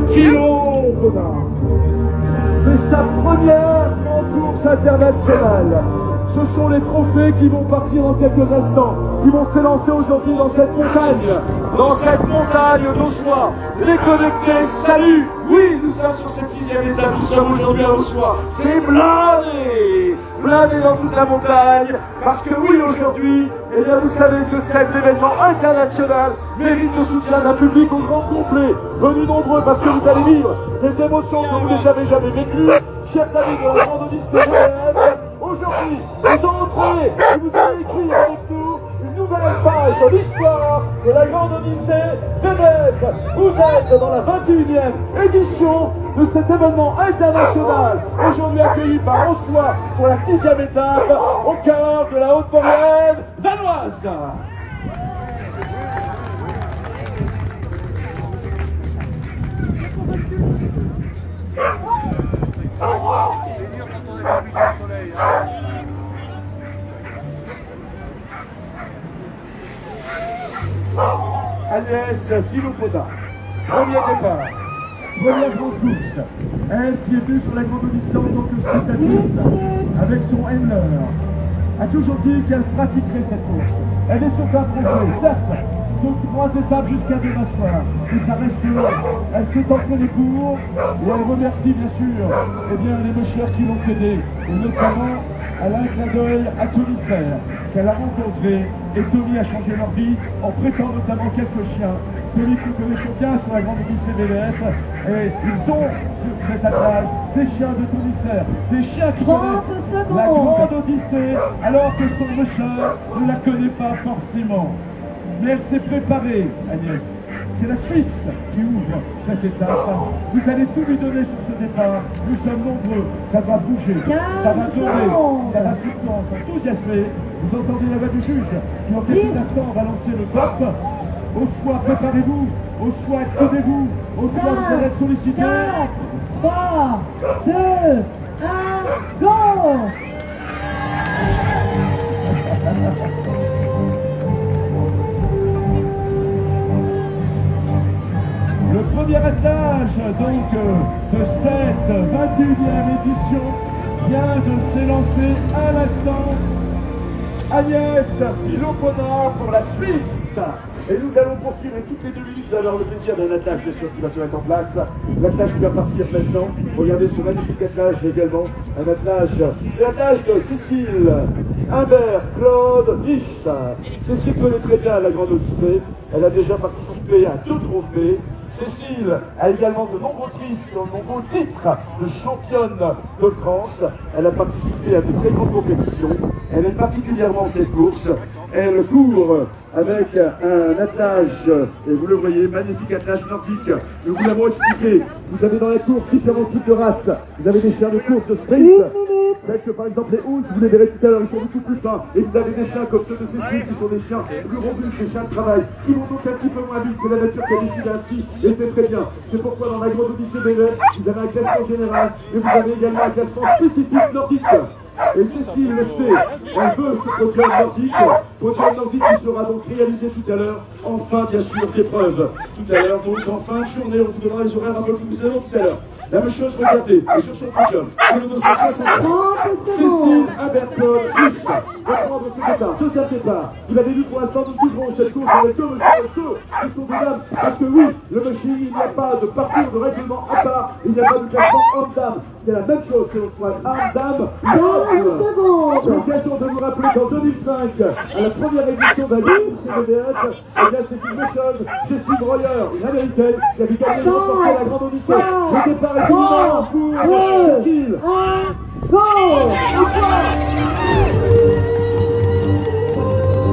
Philo Bonnard. C'est sa première grande course internationale. Ce sont les trophées qui vont partir dans quelques instants, qui vont s'élancer aujourd'hui dans cette montagne d'Aussois. Les connectés, salut. Oui, nous sommes sur cette 6e étape, nous sommes aujourd'hui à Aussois. C'est blindé dans toute la montagne, parce que oui, aujourd'hui, eh bien, vous savez que cet événement international mérite le soutien d'un public au grand complet, venu nombreux, parce que vous allez vivre des émotions que vous ne les avez jamais vécues. Chers amis de la Grande Odyssée VDF, aujourd'hui, vous entrez et vous allez écrire avec nous une nouvelle page de l'histoire de la Grande Odyssée VDF. Vous êtes dans la 21e édition de cet événement international, aujourd'hui accueilli par Aussois pour la 6e étape au cœur de la Haute-Maurienne danoise. Agnès Philo-Bonnard, premier départ, première grande course, elle qui est venue sur la Grande Odyssée en tant que spectatrice, avec son handler, a toujours dit qu'elle pratiquerait cette course. Elle est sur un projet, certes, donc 3 étapes jusqu'à demain soir, mais ça reste là. Elle s'est entraînée pour, et elle remercie bien sûr les moucheurs qui l'ont aidé, et notamment elle a un clin d'œil à Tony Serre, qu'elle a rencontré, et Tony a changé leur vie en prêtant notamment quelques chiens. Tony que nous connaissons bien sur la Grande Odyssée VDF, et ils ont sur cet attelage des chiens de Tony Serre, des chiens qui connaissent la Grande Odyssée, alors que son moucheur ne la connaît pas forcément. Mais elle s'est préparée, Agnès. C'est la Suisse qui ouvre cette étape. Vous allez tout lui donner sur ce départ. Nous sommes nombreux. Ça va bouger, ça va donner, ça va s'enthousiasmer. Vous entendez la voix du juge qui en quelques instants va lancer le top. Aussois, préparez-vous. Aussois, tenez-vous. Aussois, vous allez être sollicité. 4, 3, 2, 1, go! Le premier attelage donc de cette 21e édition vient de s'élancer à l'instant. Agnès Philo-Bonnard pour la Suisse. Et nous allons poursuivre, et toutes les 2 minutes, vous allez avoir le plaisir d'un attelage, bien sûr, qui va se mettre en place. L'attelage qui va partir maintenant. Regardez ce magnifique attelage également. Un attelage, c'est l'attelage de Cécile Humbert, Claude Riche. Cécile connaît très bien la Grande Odyssée. Elle a déjà participé à 2 trophées. Cécile a également de nombreux titres de championne de France. Elle a participé à de très grandes compétitions. Elle aime particulièrement cette course. Elle court avec un attelage, et vous le voyez, magnifique attelage nordique. Nous vous l'avons expliqué. Vous avez dans la course différents types de races. Vous avez des chiens de course, de sprint, tels que par exemple les Hounds, vous les verrez tout à l'heure, ils sont beaucoup plus fins. Et vous avez des chiens comme ceux de Cécile, qui sont des chiens plus robustes, des chiens de travail, qui vont donc un petit peu moins vite. C'est la nature qui a décidé ainsi, et c'est très bien. C'est pourquoi dans la Grande Odyssée VDF, vous avez un classement général, et vous avez également un classement spécifique nordique. Et Cécile le sait, elle veut ce podium nordique qui sera donc réalisé tout à l'heure, en fin bien sûr d'épreuve. Tout à l'heure, donc en fin de journée, on vous donnera les horaires un peu plus précisément tout à l'heure. La même chose, regardez, et sur son podium, c'est le 263. Cécile Humbert-Claude Riche va prendre ce départ, 2e départ. Vous l'avez vu pour l'instant, nous suivrons cette course avec 2 messieurs qui sont des dames. Parce que oui, le machine, il n'y a pas de parcours de règlement à part, il n'y a pas de classement homme-dame. C'est la même chose que l'on soit homme-dame. J'ai l'occasion de vous rappeler qu'en 2005, à la première édition d'un CVDF, c'est une chose, Jessie Breuer, une américaine, qui a vu gagner remporter la Grande Odyssée. Le départ est imminent pour Cécile. Go!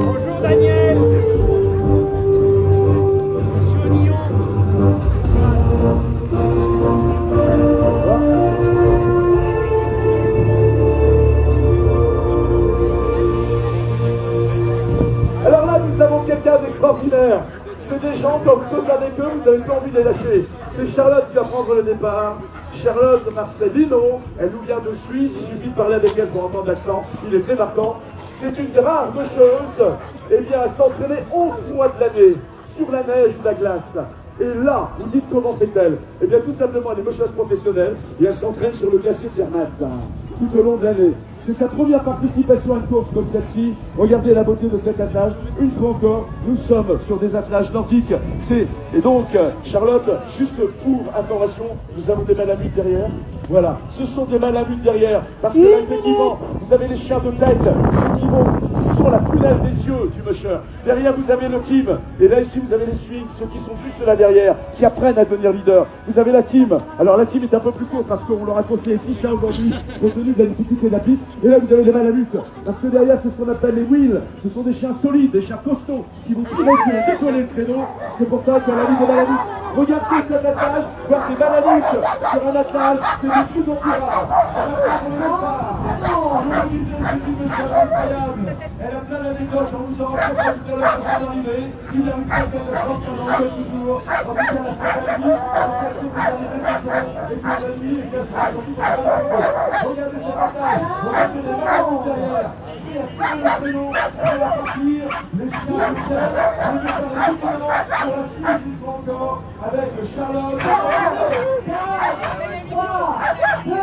Bonjour Daniel. Monsieur Lyon. Alors là, nous avons quelqu'un d'extraordinaire. C'est des gens, quand vous causez avec eux, vous n'avez pas envie de les lâcher. C'est Charlotte qui va prendre le départ. Charlotte Marcelino, elle nous vient de Suisse, il suffit de parler avec elle pour entendre l'accent, il est très marquant. C'est une rare chose, eh bien, à s'entraîner 11 mois de l'année, sur la neige ou la glace. Et là, vous dites comment fait-elle? Eh bien, tout simplement, elle est mocheuse professionnelle et elle s'entraîne sur le glacier de Zermatt tout au long de l'année. C'est sa première participation à une course comme celle-ci. Regardez la beauté de cet attelage. Une fois encore, nous sommes sur des attelages nordiques. Et donc, Charlotte, juste pour information, nous avons des malamutes derrière. Voilà, ce sont des malamutes derrière. Parce que là, effectivement, vous avez les chiens de tête, ceux qui sont la prunelle des yeux du musher. Derrière, vous avez le team. Et là, ici, vous avez les swings, ceux qui sont juste là derrière, qui apprennent à devenir leader. Vous avez la team. Alors, la team est un peu plus courte parce qu'on leur a conseillé 6 chiens aujourd'hui, compte tenu de la difficulté de la piste. Et là, vous avez les malamutes. Parce que derrière, c'est ce qu'on appelle les wheels. Ce sont des chiens solides, des chiens costauds, qui vont tirer, qui vont décoller le traîneau. C'est pour ça qu'on a mis des malamutes. Regardez cet attelage, voir des malamutes sur un attelage, c'est de plus en plus rare. Je vous disais, c'est une chose incroyable. Elle a plein d'anecdotes, on vous en raconte tout à l'heure sur son arrivée. Il a eu plein de catastrophes pendant quelques jours. En tout cas, la famille, on cherche vous arriver et puis la nuit, et bien sûr, surtout dans la regardez cet attelage, regardez les malamutes derrière. Il a tiré le traîneau, elle va partir, les chiens se tiennent, on va faire un petit moment pour la suite une fois encore avec le Charlotte. 4, 3, 2, 1,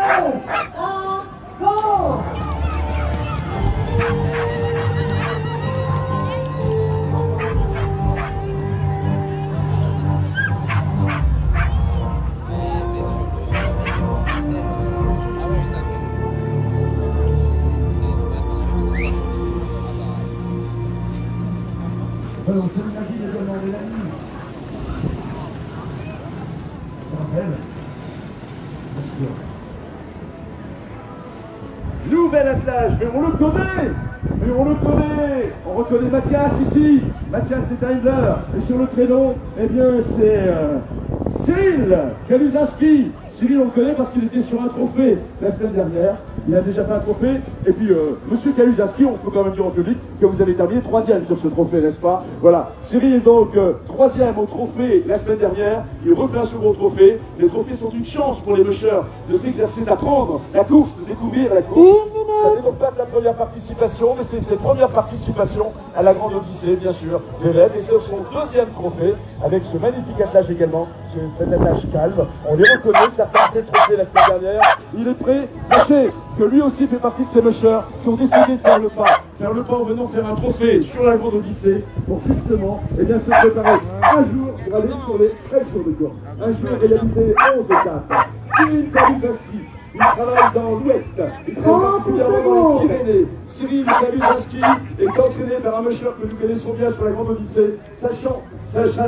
go! Alors, on s'imagine également de la nuit. Nouvel attelage, mais on le connaît! Mais on le connaît! On reconnaît Mathias ici! Mathias est Heindler. Et sur le traîneau, eh bien, c'est Cyril Kaluzinski. Cyril, on le connaît parce qu'il était sur un trophée la semaine dernière. Il a déjà fait un trophée. Et puis, monsieur Kaluzinski, on peut quand même dire en public que vous avez terminé 3e sur ce trophée, n'est-ce pas? Voilà. Cyril est donc 3e au trophée la semaine dernière. Il refait un second trophée. Les trophées sont une chance pour les mushers de s'exercer, d'apprendre la course, de découvrir la course. Ça n'est donc pas sa première participation, mais c'est ses premières participations à la Grande Odyssée, bien sûr, l'élève. Et c'est son 2e trophée, avec ce magnifique attelage également, cet attelage calme. On les reconnaît, certains ont fait le trophée la semaine dernière. Il est prêt. Sachez que lui aussi fait partie de ces mushers qui ont décidé de faire le pas. Faire le pas en venant faire un trophée sur la Grande Odyssée, pour justement, eh bien, se préparer un jour pour aller sur les 13 jours de course. Un jour réaliser 11 étapes. Cyril Kaluzinski. Il travaille dans l'Ouest, il travaille particulièrement dans les Pyrénées. Cyril Kaluzinski est entraîné par un musher que nous connaissons bien sur la Grande Odyssée,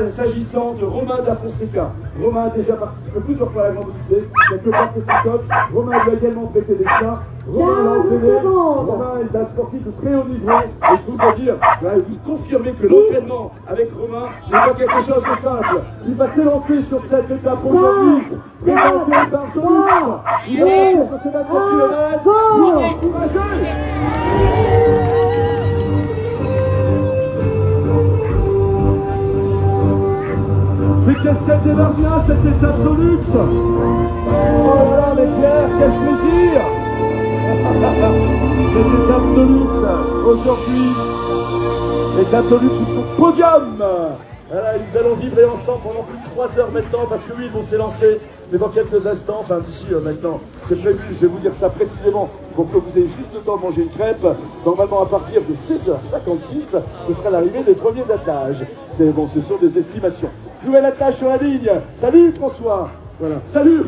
s'agissant de Romain da Fonseca. Romain a déjà participé plusieurs fois à la Grande Odyssée, quelque part que son coach. Romain lui a également prêté des chiens. Romain l'a entraîné. Romain est un sportif de très haut niveau. Et je vous dire, vous confirmez que l'entraînement avec Romain n'est pas quelque chose de simple. Il va s'élancer sur cette étape aujourd'hui. Présenté par son livre. Il va monter sur ces 24 km. Vous encouragez. Mais qu'est-ce qu'elle démarre bien cette étape de luxe! Oh là là, mais Pierre, quel plaisir! Cette étape de luxe, aujourd'hui, l'étape de luxe sur le podium! Voilà, nous allons vibrer ensemble pendant plus de 3 heures maintenant, parce que oui, ils vont s'élancer, mais dans quelques instants, enfin d'ici maintenant, c'est prévu, je vais vous dire ça précisément, pour que vous ayez juste le temps de manger une crêpe. Normalement, à partir de 16h56, ce sera l'arrivée des premiers attelages. C'est bon, ce sont des estimations. Nouvel attelage sur la ligne. Salut François. Voilà. Salut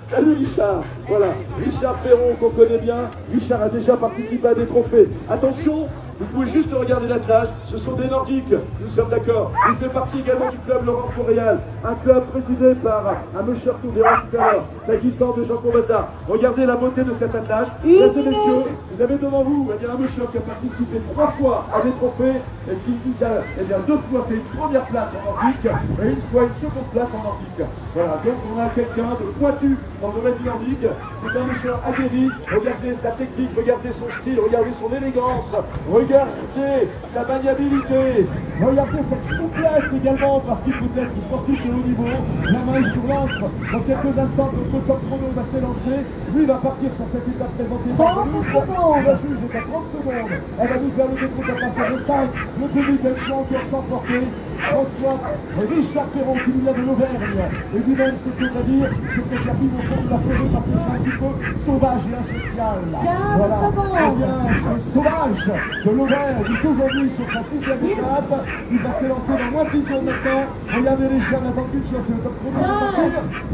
salut Richard. Voilà. Richard Perron qu'on connaît bien. Richard a déjà participé à des trophées. Attention, vous pouvez juste regarder l'attelage. Ce sont des Nordiques, nous sommes d'accord. Il fait partie également du club Laurent Coréal, un club présidé par un musher qu'on verra tout à l'heure, s'agissant de Jean Corbazard. Regardez la beauté de cet attelage. Mesdames et messieurs, vous avez devant vous un musher qui a participé 3 fois à des trophées et qui nous a 2 fois fait une première place en Nordique et une fois une seconde place en Nordique. Voilà, donc on a quelqu'un de pointu dans le domaine du Nordique. C'est un musher aguerri. Regardez sa technique, regardez son style, regardez son élégance. regardez sa maniabilité, regardez cette souplesse également, parce qu'il peut être sportif de haut niveau. La main est sur l'encre. Dans quelques instants, notre top chrono va s'élancer. Lui va partir sur cette étape présentée par Volume. La juge est à 30 secondes. Elle va nous faire le décompte à partir de 5. Le public est encore sans portée. François Richard Perron qui nous vient de l'Auvergne. Et lui-même, c'est tout à dire, je préfère vivre au fond de la forêt parce que je suis un petit peu sauvage et asocial. Voilà. Eh bien, ce sauvage de l'Auvergne est aujourd'hui sur sa 6e étape. Il va s'élancer dans moins de 10 secondes maintenant. Regardez les chiens, n'attendent qu'une chose, c'est le top chrono.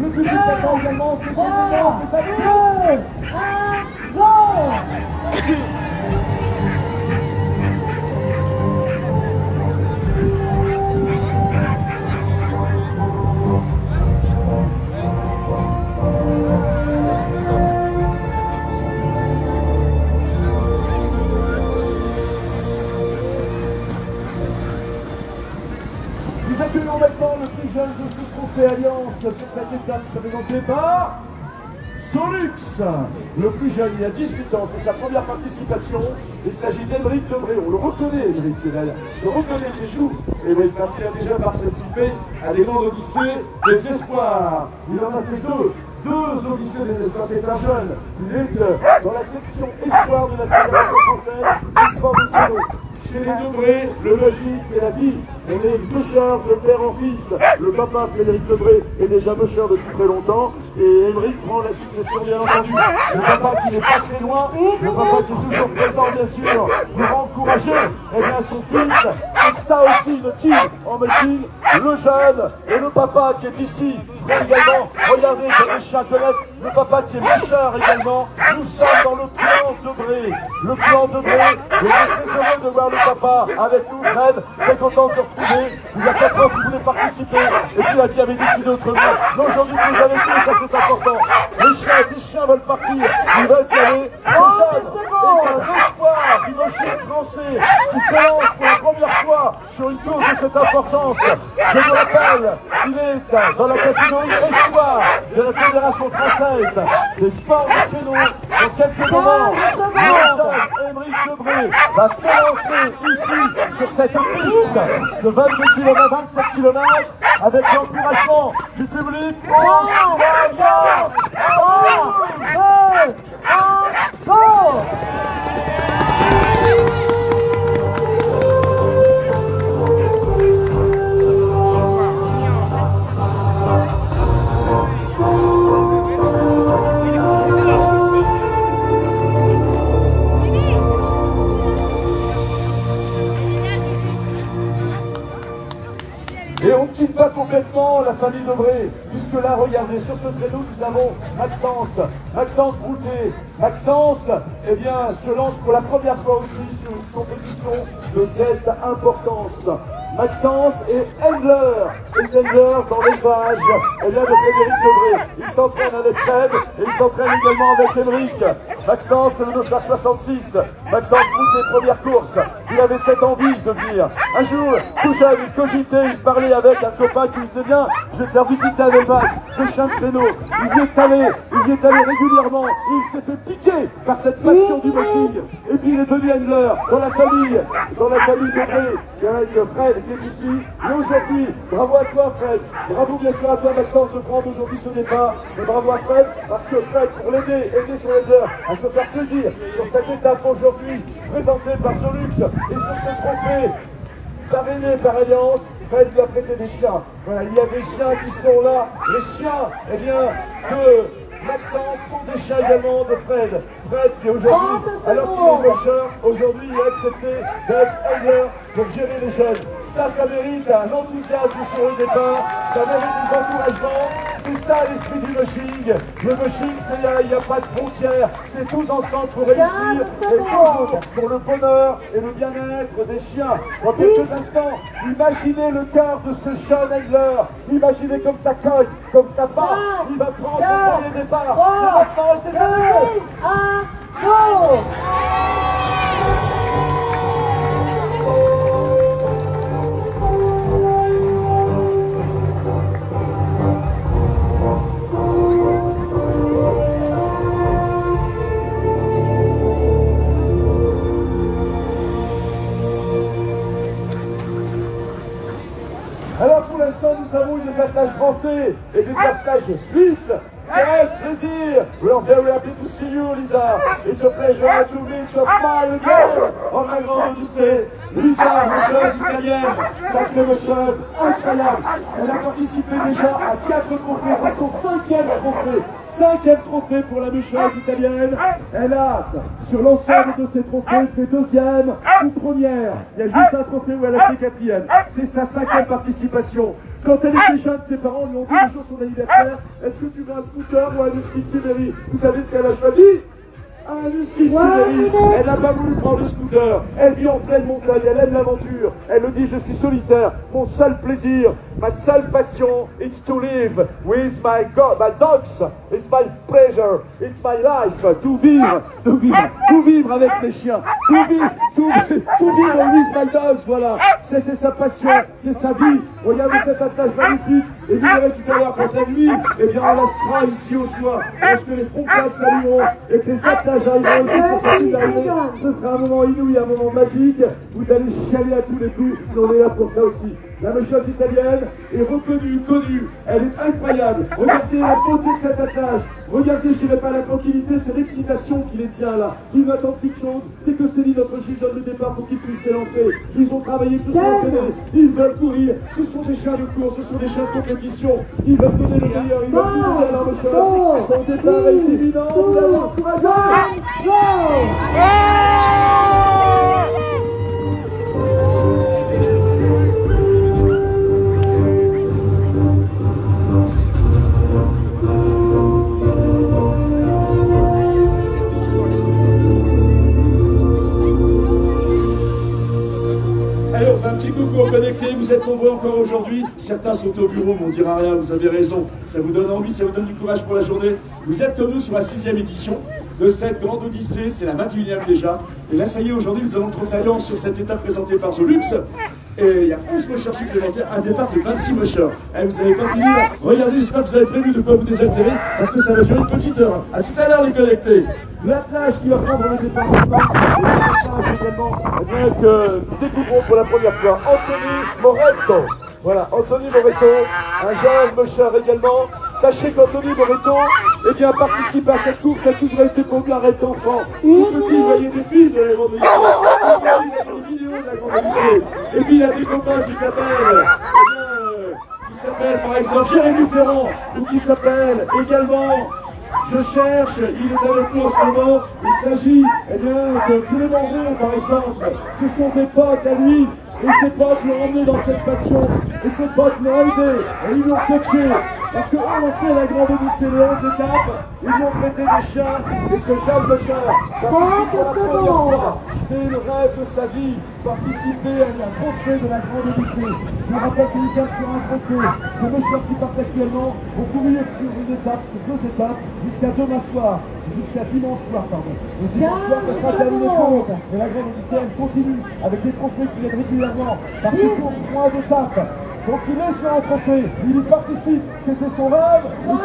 Le public attend également, c'est également, c'est à lui. 2, 1, go! Nous accueillons maintenant le plus jeune de ce trophée Alliance sur cette étape présentée par Solux. Le plus jeune, il a 18 ans, c'est sa première participation. Il s'agit d'Émeric Debré. On le reconnaît, Émeric. Je reconnais les joues, Émeric, parce qu'il a déjà participé à des grands Odyssées des Espoirs. Il en a fait deux Odyssées des Espoirs. C'est un jeune. Il est dans la section Espoir de la Fédération française du sport de vélo. Chez les Debré, le logique, c'est la vie. On est bûcheur de père en fils. Le papa, Frédéric Debré, est déjà bûcheur depuis très longtemps. Et Émeric prend la succession, bien entendu. Le papa qui n'est pas très loin, le papa qui est toujours présent, bien sûr, pour encourager son fils. C'est ça aussi le team en machine, le jeune et le papa qui est ici. Également, regardez comme les chiens connaissent, le papa qui est bûcheur également. Nous sommes dans le clan Debré. Le clan Debré, et on est très heureux de voir le papa avec nous, Fred, très content de se retrouver. Il y a 4 ans qu'il voulait participer, et puis qui avait décidé autrement. Mais aujourd'hui, vous avez dit, ça c'est important. Les chiens veulent partir, ils veulent y aller. Le jeune est un espoir du machine français qui se lance pour la première fois sur une course de cette importance. Je vous rappelle, il est dans la catégorie espoir de la Fédération française des sports de vélo. Dans quelques moments, le jeune Émeric Debré va s'élancer ici sur cette piste de 22 km, 27 km avec l'encouragement du public. Et on ne quitte pas complètement la famille Debré, puisque là, regardez, sur ce créneau, nous avons Maxence Broutet. Maxence, eh bien, se lance pour la première fois aussi sur une compétition de cette importance. Maxence et Engler dans l'élevage, eh bien, de Frédéric Debré. Il s'entraîne avec Fred et il s'entraîne également avec Émeric. Maxence, c'est le dossard 66. Maxence Broutet, première course. Il avait cette envie de venir. Un jour, tout jeune, il cogitait, il parlait avec un copain qui disait bien, je vais faire visiter un élevage de chiens de traîneau. Il y est allé régulièrement. Et il s'est fait piquer par cette passion du moshing. Et puis il est devenu Engler dans la famille Debré, avec Fred qui est ici. Et aujourd'hui, bravo à toi Fred, bravo bien sûr à toi Maxence de prendre aujourd'hui ce départ. Et bravo à Fred, parce que Fred, pour aider son leader à se faire plaisir sur cette étape aujourd'hui, présentée par Solux, et sur ce trophée parrainé par Alliance, Fred lui a prêté des chiens. Voilà, il y a des chiens qui sont là. Les chiens, eh bien, de Maxence sont des chiens également de Fred. Fred qui aujourd'hui, alors qu'il est pêcheur, aujourd'hui il a accepté d'être Engler pour gérer les jeunes. Ça mérite un enthousiasme sur le départ, ça mérite des encouragements. C'est ça l'esprit du moshing. Le moshing, il n'y a pas de frontières. C'est tous ensemble pour réussir et toujours pour le bonheur et le bien-être des chiens. Dans quelques instants, imaginez le cœur de ce jeune Engler. Imaginez comme ça cogne, comme ça part. Il va prendre son premier départ. Et maintenant, c'est terminé. 1, go! trophées et des attaches suisses. Quel plaisir! We are very happy to see you, Lisa. It's a pleasure to meet your smile again. En la grande Odyssée, Lisa, moscheuse italienne, sacrée moscheuse, incroyable. Elle a participé déjà à 4 trophées, c'est son 5e trophée. 5e trophée pour la moscheuse italienne. Elle a, sur l'ensemble de ses trophées, fait 2e ou 1re. Il y a juste un trophée où elle a fait 4e. C'est sa 5e participation. Quand elle était jeune, ses parents lui ont dit le jour de son anniversaire, est-ce que tu veux un scooter ou un Husky Sibérie? Vous savez ce qu'elle a choisi? Un Husky Sibérie. Elle n'a pas voulu prendre le scooter. Elle vit en pleine montagne, elle aime l'aventure. Elle le dit, je suis solitaire. Mon seul plaisir, ma seule passion, it's to live with my dogs. It's my pleasure, it's my life. Tout vivre avec mes chiens. Tout vivre with my dogs, voilà. C'est sa passion, c'est sa vie. Regardez cette attache magnifique. Et vous verrez tout à l'heure quand la nuit, eh bien on la sera ici au soir. Lorsque les frontales s'allumeront et que les attaches arriveront ici pour partir d'arriver, ce sera un moment inouï, un moment magique. Vous allez chialer à tous les coups. On est là pour ça aussi. La moscheuse italienne est reconnue, connue, elle est incroyable. Regardez la beauté de cette attache. Regardez, je dirais pas la tranquillité, c'est l'excitation qui les tient là. Ils n'attendent qu'une chose, c'est que Céline, notre juge, donne le départ pour qu'ils puissent s'élancer. Ils ont travaillé, ce sont entraînés, ils veulent courir. Ce sont des chiens de course, ce sont des chiens de compétition. Ils veulent donner le meilleur, ils veulent donner à la moscheuse. Son départ est imminent, vous l'avez encouragé. Allez, on fait un petit coucou en connecté, vous êtes nombreux encore aujourd'hui, certains sont au bureau, mais on dira rien, vous avez raison, ça vous donne envie, ça vous donne du courage pour la journée. Vous êtes comme nous sur la 6e édition de cette grande Odyssée, c'est la 21e déjà, et là ça y est, aujourd'hui nous avons le trophée Alliance sur cette étape présentée par The Lux, et il y a 11 mocheurs supplémentaires, un départ de 26 mocheurs. Et vous n'avez pas fini là, regardez, j'espère que vous avez prévu de quoi vous désaltérer, parce que ça va durer une petite heure. À tout à l'heure les connectés. L'attelage qui va prendre le départ également, que nous découvrons pour la première fois Anthony Moretto. Voilà, Anthony Moretto, un jeune mocheur également. Sachez qu'Anthony Moretto, eh bien, participe à cette course, a toujours été populaire enfant. Tout petit, il voyait des films de la Grande Odyssée. Il voyait des vidéos de la Grande Odyssée. Et puis il a des copains qui s'appellent, par exemple, Jérémy Ferrand, ou qui s'appelle également, je cherche, il est avec nous en ce moment, il s'agit, eh bien, de Clément Roux, par exemple. Ce sont des potes à lui. Et ses potes l'ont emmené dans cette passion, et ses potes l'ont aidé, et ils l'ont coaché. Parce qu'eux ont fait la Grande Odyssée de 11 étapes, ils lui ont prêté des chiens, et ce jeune mocheur participe pour la première fois. C'est le rêve de sa vie, participer à la trophée de la Grande Odyssée. Je vous rappelle qu'il est sur un trophée. Ces mocheurs qui partent actuellement vont courir sur une étape, sur 2 étapes, jusqu'à demain soir. Jusqu'à dimanche soir, pardon. Et dimanche soir, ça sera terminé compte. Et la Grande Odyssée, elle continue avec des trophées qui viennent régulièrement parce qu'il court 3 étapes. Donc il est sur un trophée, il y participe, c'était son rêve, il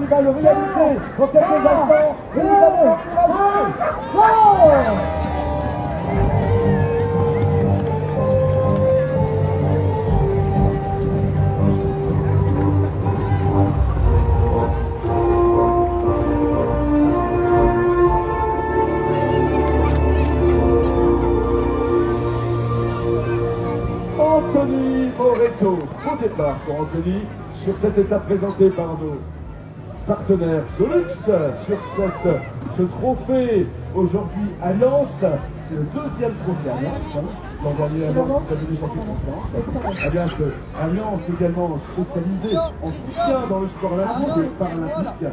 va le réaliser dans quelques instants. Et vous allez encourager. Anthony Moretto, au départ pour Anthony sur cette étape présentée par nos partenaires Solux sur ce trophée aujourd'hui à Lens. C'est le 2e trophée à Lens. L'an dernier, vous avez déjà fait confiance. Eh bien, Alliance également spécialisée en soutien dans le sport olympique et paralympique.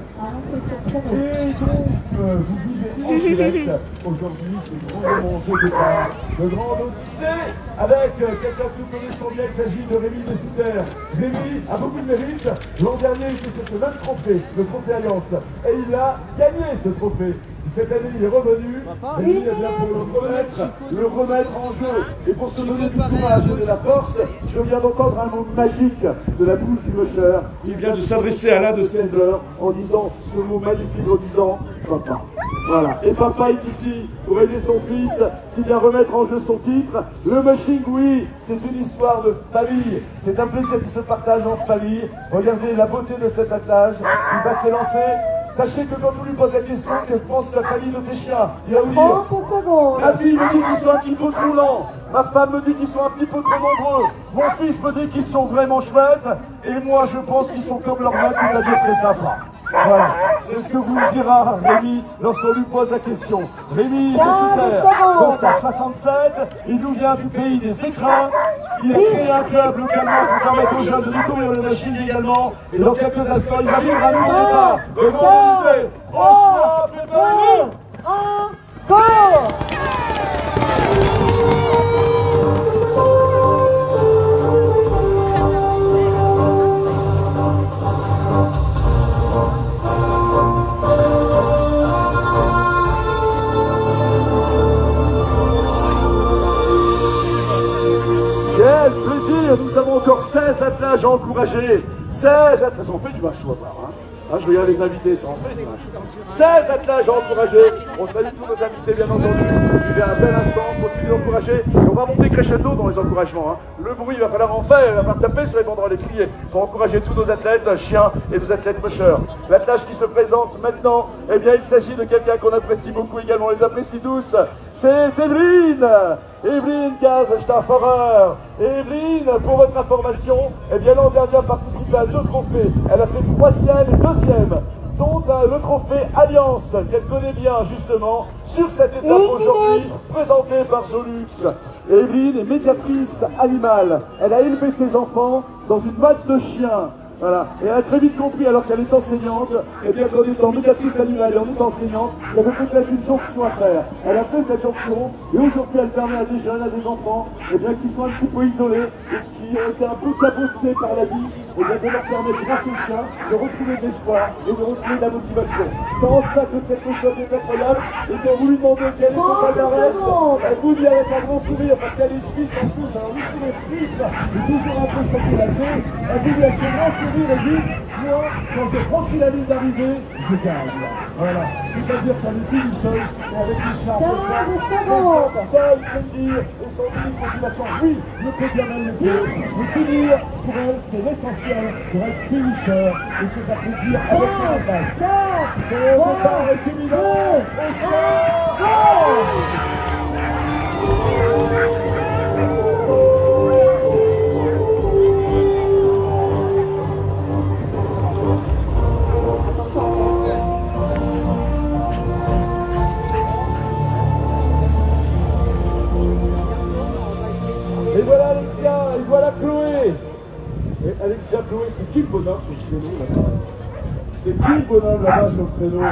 Et donc, vous vivez en direct aujourd'hui ce grand moment de départ, de grande Odyssée, avec quelqu'un que vous connaissez bien, il s'agit de Rémi Dessouter. Rémi a beaucoup de mérite. L'an dernier, il était sur ce même trophée, le trophée Alliance, et il a gagné ce trophée. Cette année, il est revenu. Et lui, eh bien, pour le remettre en jeu. Et pour se donner du courage et de la force, je viens d'entendre un mot magique de la bouche du musher. Il vient de s'adresser à l'un de ses handlers en disant ce mot magnifique, en disant papa. Voilà. Et papa est ici pour aider son fils qui vient remettre en jeu son titre. Le mushing, oui, c'est une histoire de famille. C'est un plaisir qui se partage en famille. Regardez la beauté de cet attelage. Il va s'élancer. Sachez que quand on lui pose la question, que pense la famille de tes chiens, il va vous dire 30 secondes. ma fille me dit qu'ils sont un petit peu trop lents, ma femme me dit qu'ils sont un petit peu trop nombreux, mon fils me dit qu'ils sont vraiment chouettes, et moi je pense qu'ils sont comme leur mère, c'est-à-dire très sympa. Voilà, c'est ce que vous dira Rémi lorsqu'on lui pose la question. Rémi est Citer, 67, il nous vient du pays des écrins, il a créé un club localement pour permettre aux jeunes de découvrir le machine également, et dans quelques instants il va vivre à nous départ. Le grand lycée, François, préparez-vous. Go! Quel plaisir! Nous avons encore 16 attelages à encourager. 16 attelages. Ça en fait du vache, on va voir. Hein, je regarde les invités, ça en fait du vache. 16 attelages à encourager. On salue tous nos invités, bien entendu. Vivez un bel instant, continuez d'encourager. Et on va monter crescendo dans les encouragements. Hein. Le bruit, il va falloir en faire, il va falloir taper sur les banderoles et crier pour encourager tous nos athlètes, chiens et nos athlètes mushers. L'attelage qui se présente maintenant, eh bien, il s'agit de quelqu'un qu'on apprécie beaucoup également, on les apprécie tous. C'est Evelyne! Evelyne Gaz-Stafferer. Evelyne, pour votre information, eh bien l'an dernier a participé à 2 trophées. Elle a fait 3e et 2e, dont le trophée Alliance, qu'elle connaît bien justement, sur cette étape aujourd'hui, présentée par Zolux. Evelyne est médiatrice animale. Elle a élevé ses enfants dans une matte de chiens. Voilà. Et elle a très vite compris, alors qu'elle est enseignante, et bien qu'en étant médiatrice animale et en étant enseignante, il y avait peut-être une jonction à faire. Elle a fait cette jonction, et aujourd'hui elle permet à des jeunes, à des enfants, et bien qui sont un petit peu isolés, et qui ont été un peu cabossés par la vie, et bien de leur permettre, grâce aux chiens, de retrouver de l'espoir et de retrouver de la motivation. C'est en ça que cette chose est incroyable, et quand vous lui demandez quel est son palmarès, elle vous dit avec un grand sourire, parce qu'elle est suisse en plus, alors lui qui est suisse, est toujours un peu choqué la tête, elle vous dit avec son grand sourire, et dit, moi, quand j'ai franchi la ligne d'arrivée, je gagne. Voilà. C'est-à-dire qu'avec une seule, et avec une charge, c'est son seul plaisir et son unique motivation. Oui, le peut bien elle le fait, mais finir, pour elle, c'est l'essentiel pour être finisher, et c'est un plaisir avec son attaque. C'est au départ est évident, et et voilà Alexia, et voilà Chloé. Et Alexia, Chloé, c'est qui le bonhomme sur le créneau là-bas? C'est qui le bonhomme là-bas sur le créneau?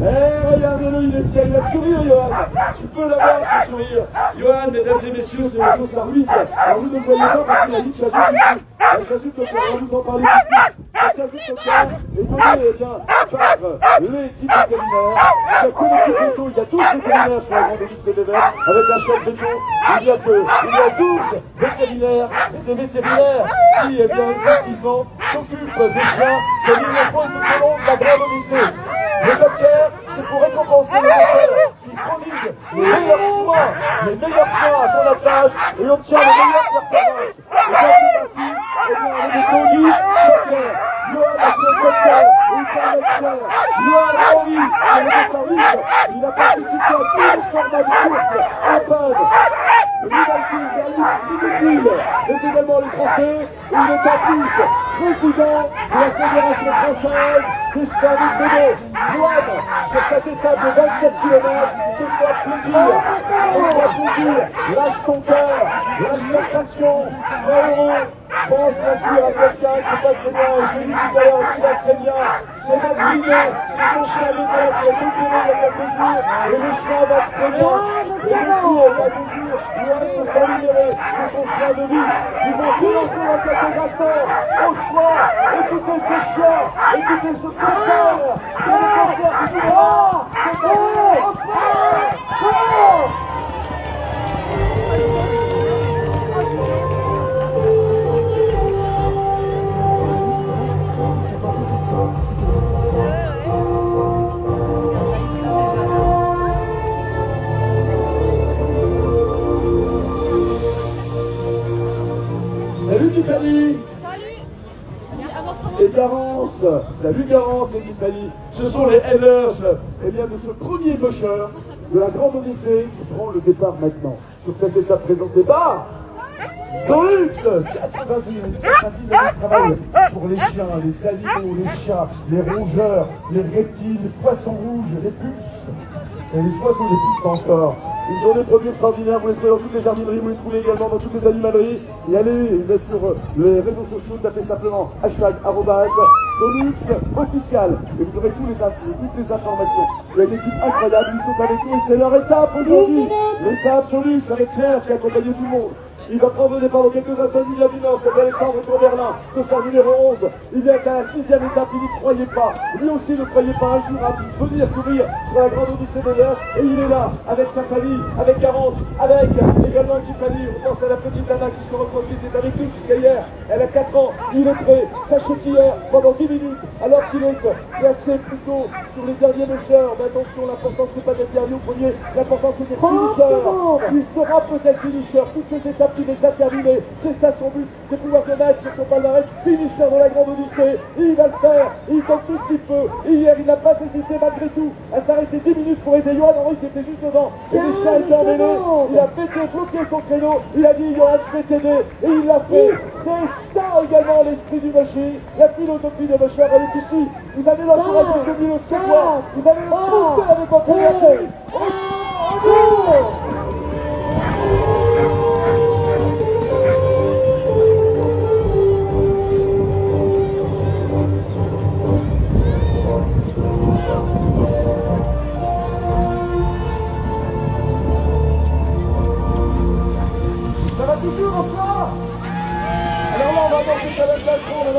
Eh, regardez-le, il est fier, il a sourire, Johan. Tu peux l'avoir, ce sourire. Johan, mesdames et messieurs, c'est le course arbitre. Alors vous ne le voyez pas parce qu'il a dit que j'ajoute ici. J'ajoute au cœur, on va vous en parler tout de suite. J'ajoute au cœur, et donnez, eh bien, par l'équipe vétérinaire. Il n'y a que l'équipe veto, il y a 12 vétérinaires sur la grande lycée des Verts, avec un chef veto. Il y a 12 vétérinaires et des vétérinaires qui, eh bien, effectivement, s'occupent des chiens comme il le faut tout au long de la grande lycée. Le docteur, c'est pour récompenser les docteurs qui prodiguent les meilleurs soins à son attelage et obtient les meilleures performances. Et quand c'est ainsi, eh bien, le béton dit, docteur, Johan a son docteur, il est un expert. Johan Henry, c'est le service, il a participé à tous les formats de course, open, rivalité, inutile, mais également les trophées, et il est en plus président de la Fédération française des sports de vélo. Johan, sur cette étape de 27 km, fais-toi plaisir, lâche ton cœur, lâche ta passion, sois heureux, pense bien sûr à quelqu'un qui passe très bien, je l'ai dit tout à l'heure, qui va très bien, c'est Madrid, c'est son chien d'état qui a découvert il y a quelques jours, et le chien va très bien, et le coup, il y a 2 jours, Johan se sent libéré de son chien de vie, ils vont se lancer dans quelques instants, au choix, écoutez ce chien, écoutez ce concert, c'est le concert du droit, c'est salut Garance et Tiffany. Ce sont les Hellers, eh bien, de ce premier pusher de la Grande Odyssée qui feront le départ maintenant. Sur cette étape présentée par Solux, 90 années de travail pour les chiens, les animaux, les chats, les rongeurs, les reptiles, les poissons rouges, les puces et les oiseaux, les pistes encore. Une journée produit extraordinaire, vous les trouvez dans toutes les jardineries, vous les trouvez également dans toutes les animaleries. Et allez sur les réseaux sociaux, tapez simplement #Solux official et vous aurez toutes les informations. Il y a une équipe incroyable, ils sont avec nous et c'est leur étape aujourd'hui. L'étape Solux avec Claire qui accompagne tout le monde. Il va prendre le départ dans quelques instants du Nord, c'est Alexandre Berlin, dossard numéro 11. Il est à la 6e étape, il n'y croyait pas. Lui aussi ne croyait pas un jour à venir courir sur la Grande Odyssée de l'heure. Et il est là, avec sa famille, avec Garance, avec également Tiffany. On pense à la petite Anna qui se reconstruit, qui est avec nous jusqu'à hier. Elle a 4 ans, il est prêt, sachez qu'hier, pendant 10 minutes, alors qu'il est placé plutôt sur les derniers mécheurs. Mais attention, l'important c'est pas d'être dernier au premier, l'important c'est d'être finisher. Il sera peut-être finisher, toutes ces étapes qui les a terminées, c'est ça son but, c'est pouvoir le mettre sur son palmarès, finisher de la Grande Odyssée, il va le faire, il donne tout ce qu'il peut. Hier il n'a pas hésité malgré tout à s'arrêter 10 minutes pour aider Johan Henry qui était juste devant, et les chiens étaient emmêlés, il a pété, bloqué son créneau, il a dit Johan je vais t'aider, et il l'a fait. C'est ça également l'esprit du Moshi, la philosophie de Moshi, elle est ici, vous avez l'encouragement de lui le savoir, vous avez le pousser avec votre énergie.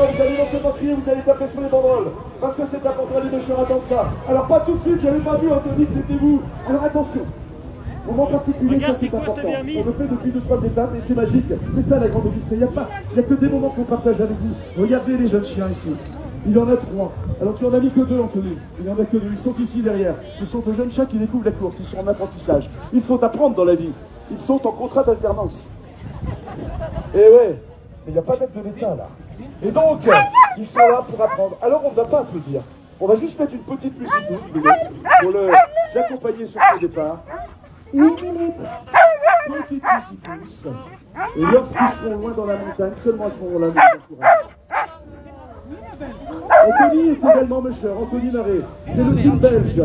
Vous allez lancer votre pied, vous allez taper sur les banderoles, parce que c'est important, les méchants attendent ça. Alors pas tout de suite, j'avais pas vu Anthony que c'était vous. Alors attention, moment particulier, ça c'est important. On le fait depuis 2-3 étapes et c'est magique. C'est ça la Grande Odyssée, il n'y a que des moments qu'on partage avec vous. Regardez les jeunes chiens ici. Il en a 3. Alors tu en as mis que 2 Anthony. Il n'y en a que 2, ils sont ici derrière. Ce sont de jeunes chiens qui découvrent la course, ils sont en apprentissage. Il faut apprendre dans la vie. Ils sont en contrat d'alternance. Et ouais, mais il n'y a pas d'aide de l'État là. Et donc, ils sont là pour apprendre. Alors on ne va pas applaudir. On va juste mettre une petite musique douce pour les accompagner sur ce départ. Une minute. Petite musique douce. Et lorsqu'ils seront loin dans la montagne, seulement à ce moment-là, nous les encourageons. Anthony est également mécheur, Anthony Marais. C'est le team belge.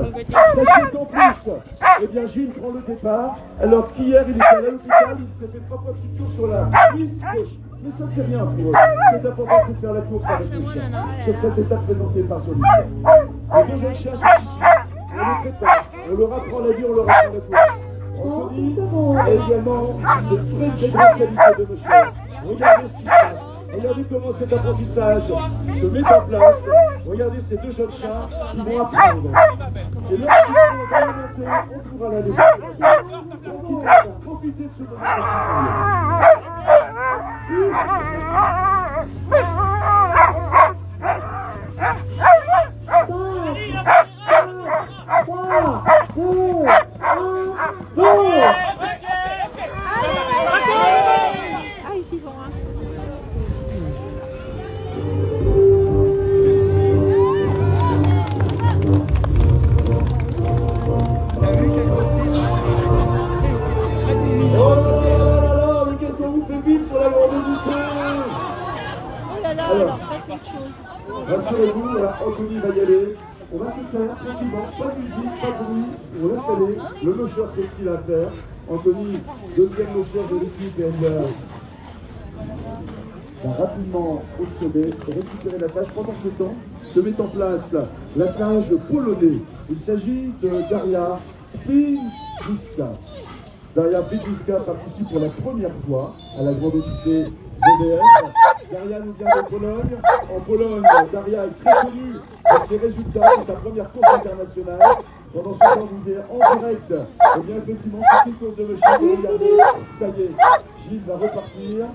Sachez qu'en plus, eh bien Gilles prend le départ. Alors qu'hier, il était à l'hôpital, il s'est fait 3 fois de suture sur la cuisse gauche. Mais ça, c'est rien pour eux. Ce qui est important, c'est de faire la course avec les chiens. Sur cette étape présentée par Solux. Les 2 jeunes chiens sont ici. On les prépare. On leur apprend la vie, on leur apprend la course. Anthony a également une très grande qualité de mécheur. Regardez ce qui se passe. Regardez comment cet apprentissage se met en place. Regardez ces 2 jeunes chiens qui vont apprendre. Et lorsqu'ils seront dans la montée, on pourra la laisser. Profitez de ce moment particulier. là, alors ça c'est autre chose. Rassurez-vous, voilà, Anthony va y aller. On va se faire tranquillement, pas de musique, pas de bruit, on laisse aller. Le mocheur sait ce qu'il a à faire. Anthony, deuxième mocheur de l'équipe, et elle va rapidement au sommet, récupérer la tâche. Pendant ce temps, se met en place la cage polonais. Il s'agit de Daria Fidruska. Daria Fidruska participe pour la première fois à la Grande Odyssée VDF. Daria nous vient de Pologne. En Pologne, Daria est très connue pour ses résultats. C'est sa première course internationale. Pendant ce temps d'hiver, en direct, et bien effectivement, c'est une course de machine. Regardez, ça y est, Gilles va repartir.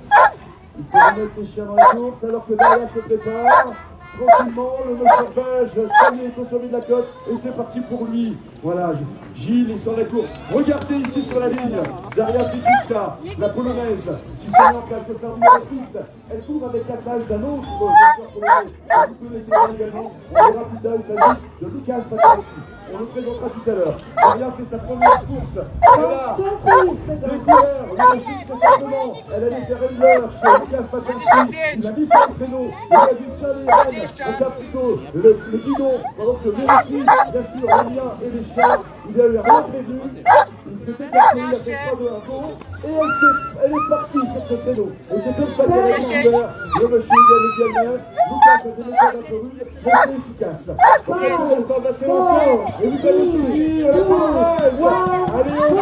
Il faut remettre les chiens dans la course alors que Daria se prépare. tranquillement, le monsieur belge, ça y est, au sommet de la côte, et c'est parti pour lui. Voilà, Gilles est sur la course. Regardez ici sur la ligne, derrière Pikiska, la polonaise, qui s'est mis en place de sa numéro 6. Elle court avec la classe d'un autre joueur polonais. Vous connaissez également, on verra plus tard, il s'agit de Lukas Paczynski. On le présentera tout à l'heure. Maria fait sa première course. Et là, les coureurs, le machine tout simplement. Elle allait faire une heure chez Lukas Paczynski. Il a mis son créneau. Il a dit Charlie Rennes. Regarde plutôt le guidon. Pendant que je vérifie, bien sûr, les liens et les chiens. Il a eu rien prévu. Il s'est écarté, il a fait 3 de 1 tour. Et elle est partie sur ce créneau. Et c'est comme ça qu'elle a découvert le machine de Gagneur. Lucas a des méthodes un peu rudes, mais c'est efficace. Pour quelques instants de la séance. Et vous allez soutenir le polonaise. Allez, on va.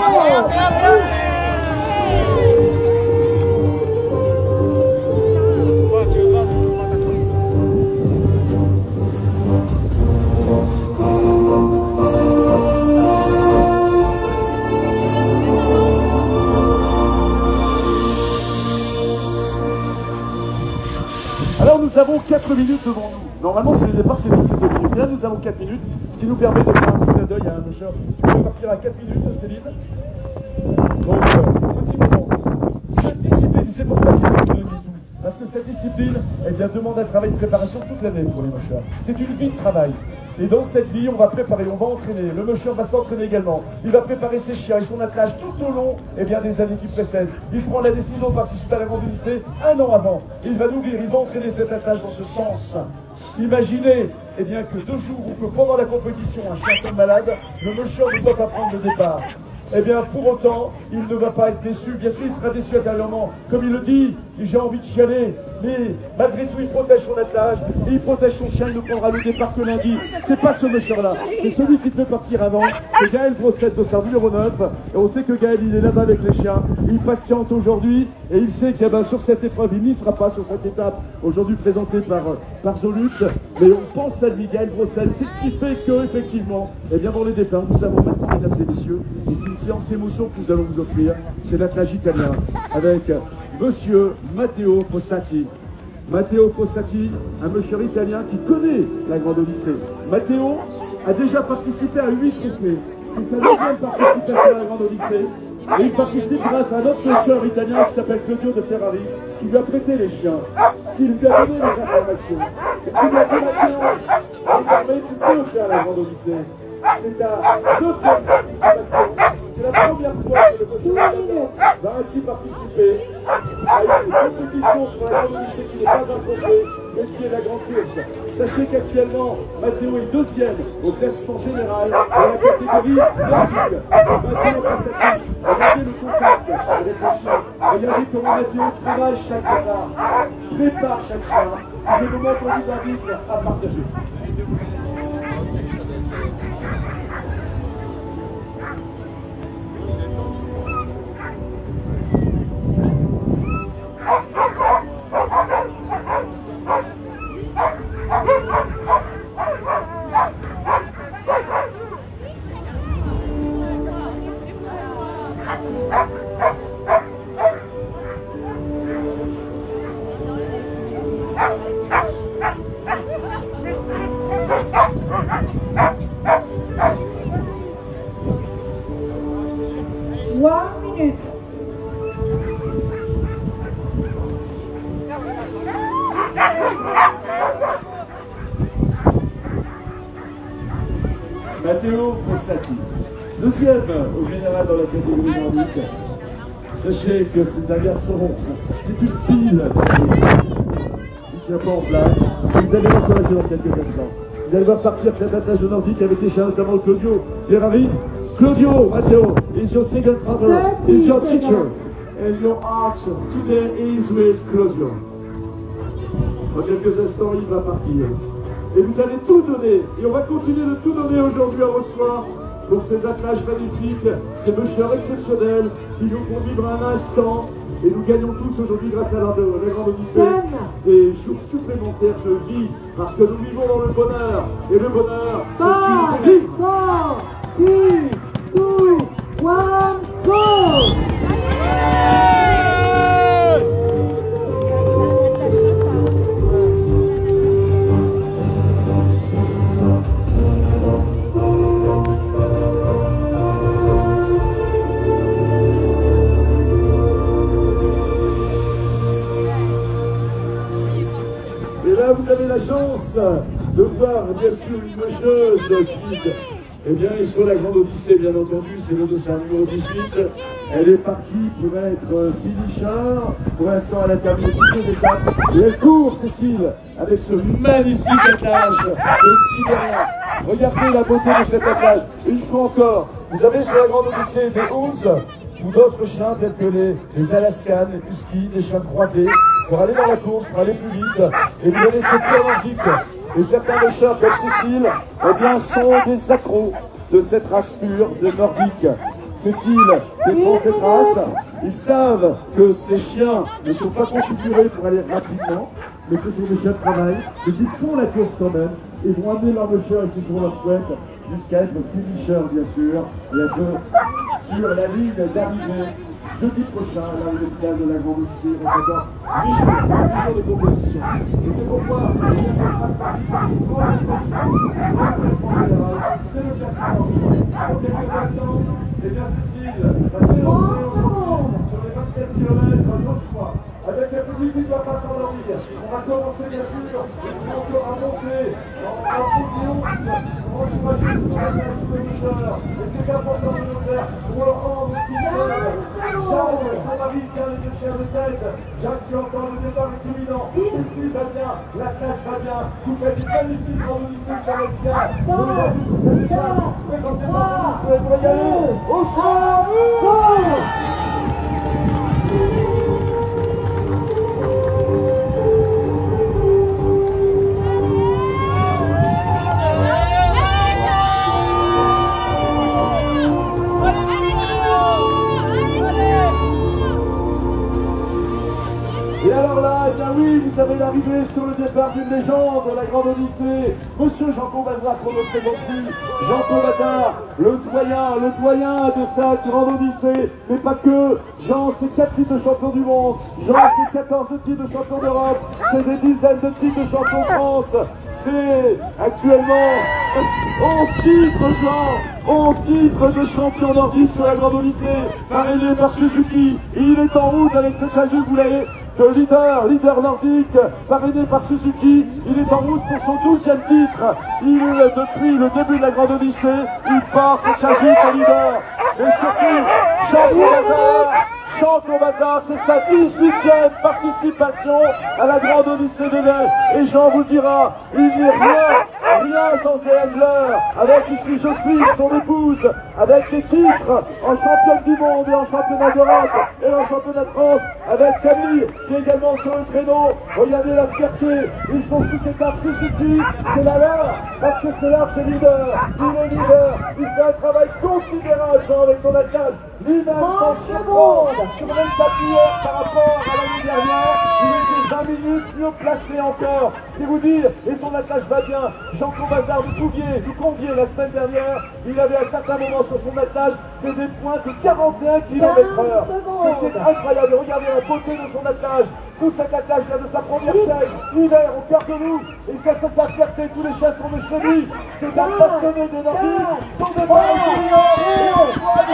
Alors nous avons 4 minutes devant nous. Normalement c'est le départ, c'est toutes les 2 minutes. Là nous avons 4 minutes, ce qui nous permet de faire un petit clin d'œil à un musher. Tu peux partir à 4 minutes, Céline. Donc, petit moment. Cette discipline, c'est pour ça qu'il faut donner tout. Parce que cette discipline, elle demande un travail de préparation toute l'année pour les mushers. C'est une vie de travail. Et dans cette vie, on va préparer, on va entraîner. Le musher va s'entraîner également. Il va préparer ses chiens et son attelage tout au long des années qui précèdent. Il prend la décision de participer à la grande lycée 1 an avant. Il va nourrir, il va entraîner cet attelage dans ce sens. Imaginez que 2 jours ou que pendant la compétition, un chien tombe malade, le musher ne doit pas prendre le départ. Pour autant, il ne va pas être déçu. Bien sûr, il sera déçu intérieurement. Comme il le dit, j'ai envie d'y aller. Mais malgré tout, il protège son attelage et il protège son chien. Il ne prendra le départ que lundi. C'est pas ce monsieur-là. C'est celui qui fait partir avant. C'est Gaël Brossette de Sarre numéro 9. Et on sait que Gaël, il est là-bas avec les chiens. Il patiente aujourd'hui et il sait que sur cette épreuve, il n'y sera pas sur cette étape aujourd'hui présentée par Zolux. Mais on pense à lui, Gaël Brossette. C'est ce qui fait que, effectivement, dans les départs, nous savons maintenant, mesdames et messieurs, et c'est une séance émotion que nous allons vous offrir. C'est l'attelage italien avec monsieur Matteo Fossati. Matteo Fossati, un musher italien qui connaît la Grande Odyssée. Matteo a déjà participé à 8 trophées. C'est sa 9e participation à la Grande Odyssée. Et il participe grâce à un autre musher italien qui s'appelle Claudio de Ferrari, qui lui a prêté les chiens, qui lui a donné les informations. Et qui lui a dit Matteo, désormais tu peux faire la Grande Odyssée. C'est ta 9e participation. C'est la première fois que le musher va ainsi participer à une compétition sur la Grande Odyssée qui n'est pas un trophée, mais qui est la grande course. Sachez qu'actuellement, Matteo est 2e au classement général dans la catégorie nordique. Matteo Fossati, regardez le contact avec le chien. Regardez comment Matteo travaille chaque départ, prépare chaque chien. C'est des moments qu'on vous invite à partager. Matteo Fossati, 2e au général dans la catégorie nordique. Sachez que c'est un garçon, c'est une fille qui n'est pas en place. Vous allez l'encourager dans quelques instants. Vous allez voir partir cette attelage nordique avec les chiens, notamment Claudio Ferrari. Claudio, Matteo, is your single father, is your teacher, and your art today is with Claudio. Dans quelques instants, il va partir. Et vous allez tout donner, et on va continuer de tout donner aujourd'hui à Rossoir pour ces attelages magnifiques, ces mushers exceptionnels qui nous font vivre un instant. Et nous gagnons tous aujourd'hui, grâce à la Grande Odyssée, des jours supplémentaires de vie, parce que nous vivons dans le bonheur. Et le bonheur, c'est ce qui nous fait vivre. 4, 3, 2, 1, go! chance de voir bien sûr une nageuse qui est sur la Grande Odyssée, bien entendu, c'est le dossard numéro 18. Elle est partie pour être finisher. Pour l'instant, elle a terminé toutes les étapes. Et elle court, Cécile, avec ce magnifique attelage de Sibérien. Regardez la beauté de cet attelage. Une fois encore, vous avez sur la Grande Odyssée des Hounds ou d'autres chiens tels que les Alaskan, les Huskies, des chiens croisés, pour aller dans la course, pour aller plus vite. Et vous avez cette pierre nordique. Et certains pêcheurs comme Cécile, sont des accros de cette race pure de nordique. Cécile défend cette race. Ils savent que ces chiens ne sont pas configurés pour aller rapidement, mais ce sont des chiens de travail. Mais ils font la course quand même et vont amener leur pêcheur, et c'est ce qu'on leur souhaite, jusqu'à être finisher bien sûr, et être sur la ligne d'arrivée. Jeudi prochain, l'arrivée finale de la Grande Odyssée, on s'attend 8 jours de compétition. Et c'est pourquoi cette race participe pour la classement général, c'est le classement. Dans quelques instants, Cécile va s'élancer aujourd'hui sur les 27 km de choix. Avec un public qui ne doit pas s'endormir. On va commencer bien sûr, il faut encore à monter en podium. On va jouer tout le match de pêcheurs. Et c'est important de le faire pour le rendre ce qu'il veut. Charles, son mari tient les deux chiens de tête. Jacques, tu entends le départ est imminent. Cécile va bien, la tâche va bien. Vous faites une magnifique Grande Odyssée, ça va bien. On est là sur cette étape. Présentez-moi, vous pouvez y aller. Au sol. Vous avez l'arrivée sur le départ d'une légende de la Grande Odyssée, Monsieur Jean Combazard, qu'on ne présente plus. Jean Combazard, le doyen de cette Grande Odyssée, mais pas que. Jean, c'est 4 titres de champion du monde. Jean, c'est 14 titres de champion d'Europe. C'est des dizaines de titres de champion de France. C'est actuellement 11 titres, Jean, 11 titres de champion nordiste sur la Grande Odyssée, parrainé par Suzuki. Il est en route avec cette charge, vous l'avez. Le leader nordique, parrainé par Suzuki, il est en route pour son 12e titre. Depuis le début de la Grande Odyssée, il part cette charge en leader. Et surtout, Jean Combazard, c'est sa 18e participation à la Grande Odyssée de l'Est. Et Jean vous dira, il n'est rien sans Handler, avec ici Jocelyne, son épouse, avec les titres en championne du monde et en championnat d'Europe et en championnat de France, avec Camille qui est également sur le créneau. Regardez la fierté, ils sont sous cet arbre Suzuki, c'est la leur, parce que c'est l'arbre, c'est leader, il est leader, il fait un travail considérable Jean avec son attelage, lui-même s'en surprendre sur le tapis par rapport à l'année dernière, il était 20 minutes mieux placé encore, c'est vous dire, et son attelage va bien. Jean Combazard, vous conviez la semaine dernière, il avait à un certain moment sur son attelage fait des points de 41 km/h. C'était incroyable, regardez la beauté de son attelage, tout cet attelage là de sa première chaîne, hiver au cœur de nous, et ça c'est sa fierté, tous les chiens sont de chez lui, c'est un passionné des Nordiques, son départ est brillant, et on soit des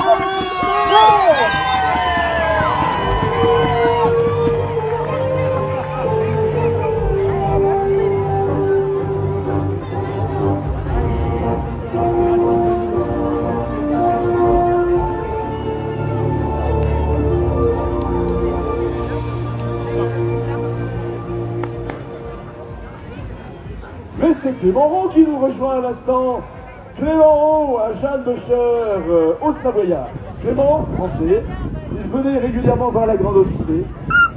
mais c'est Clément Roux qui nous rejoint à l'instant. Clément Roux, un jeune pêcheur haut-savoyard. Clément, français, il venait régulièrement voir la Grande Odyssée.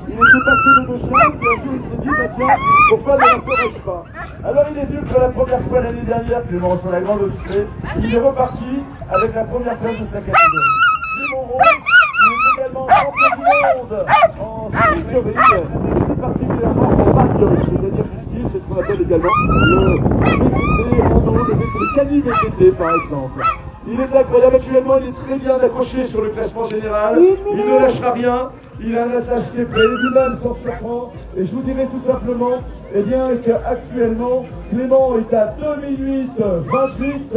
Il était passionné de chiens, puis un jour il s'est dit, bah tiens, pourquoi ne la ferais-je pas? Alors il est venu pour la première fois l'année dernière, Clément, sur la Grande Odyssée. Il est reparti avec la première place de sa catégorie. Clément Roux, il est également champion du monde en ski-jobbing, et particulièrement en marjorie, c'est-à-dire du ski, c'est ce qu'on appelle également le VTT, rando, le cani-VTT par exemple. Il est incroyable, actuellement il est très bien accroché sur le classement général, il ne lâchera rien, il a un attelage qui est prêt, lui-même s'en surprend, et je vous dirais tout simplement, eh bien qu'actuellement, Clément est à 2 minutes 28,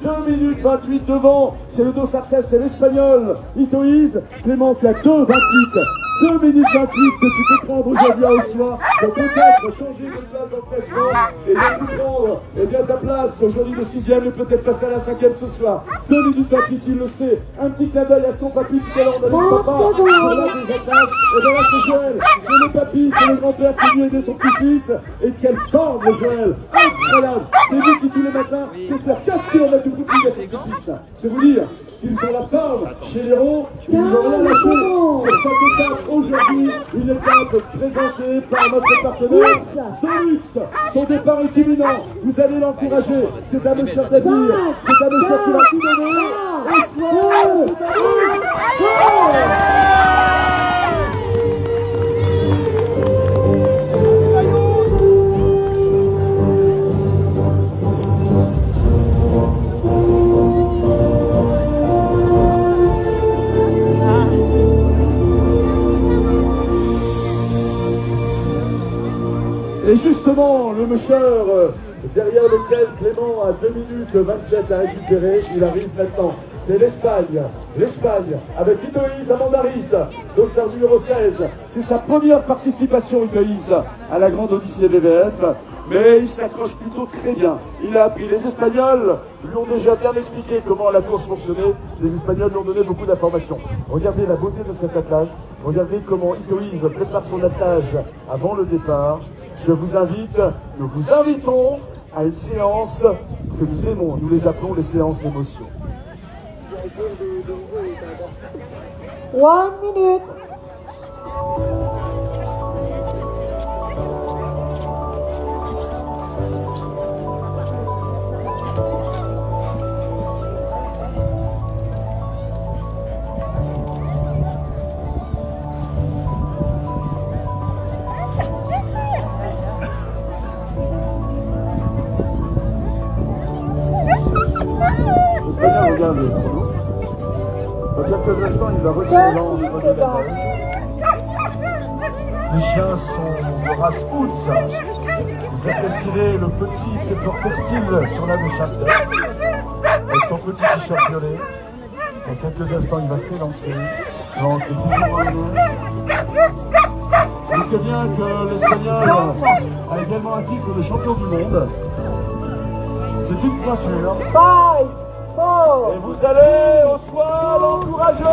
2 minutes 28 devant, c'est le Dos Sarcès, c'est l'espagnol, Itoiz, Clément tu as 2,28, 2 minutes 28 que tu peux prendre aujourd'hui à Ossois pour peut-être changer de place dans le classement et bien prendre ta place aujourd'hui de 6e et peut-être passer à la 5e ce soir. 2 minutes 28, il le sait. Un petit clin d'œil à son papy tout à l'heure, on a dit papa, pour la des attaques. Et bien là c'est Joël, c'est le papy, c'est le grand-père qui lui aidait son petit-fils. Et quelle forme de Joël, incroyable. C'est lui qui tous les matins fait faire 15 km de footing à son petit-fils. C'est vous dire qu'ils ont la forme chez les ronds, ils n'ont rien lâché sur cette étape aujourd'hui, une étape présentée par notre partenaire Solux. Son départ est imminent, vous allez l'encourager, c'est à monsieur d'avenir, c'est à monsieur qui va tout donner, et soir, et justement, le monsieur derrière lequel Clément a 2 minutes 27 à récupérer, il arrive maintenant. C'est l'Espagne. L'Espagne, avec Itoïs Amandaris, dossard numéro 16. C'est sa première participation, Itoïs, à la grande Odyssée BVF. Mais il s'accroche plutôt très bien. Il a appris. Les Espagnols lui ont déjà bien expliqué comment la course fonctionnait. Les Espagnols lui ont donné beaucoup d'informations. Regardez la beauté de cet attelage. Regardez comment Itoïs prépare son attelage avant le départ. Je vous invite, nous vous invitons à une séance que nous aimons. Nous les appelons les séances d'émotion. 1 minute. L'Espagnol regarde le chrono. Dans quelques instants, il va retirer l'angle du batteur. Les chiens sont de race Hoots. Vous apprécierez le petit effort textile sur la de chaque tête. Avec son petit t-shirt violet. Dans quelques instants, il va s'élancer. Donc, il est toujours dans le Notez bien que l'Espagnol a également un titre de champion du monde. C'est une pointure. 5, 4. Et vous allez au soir l'encourager.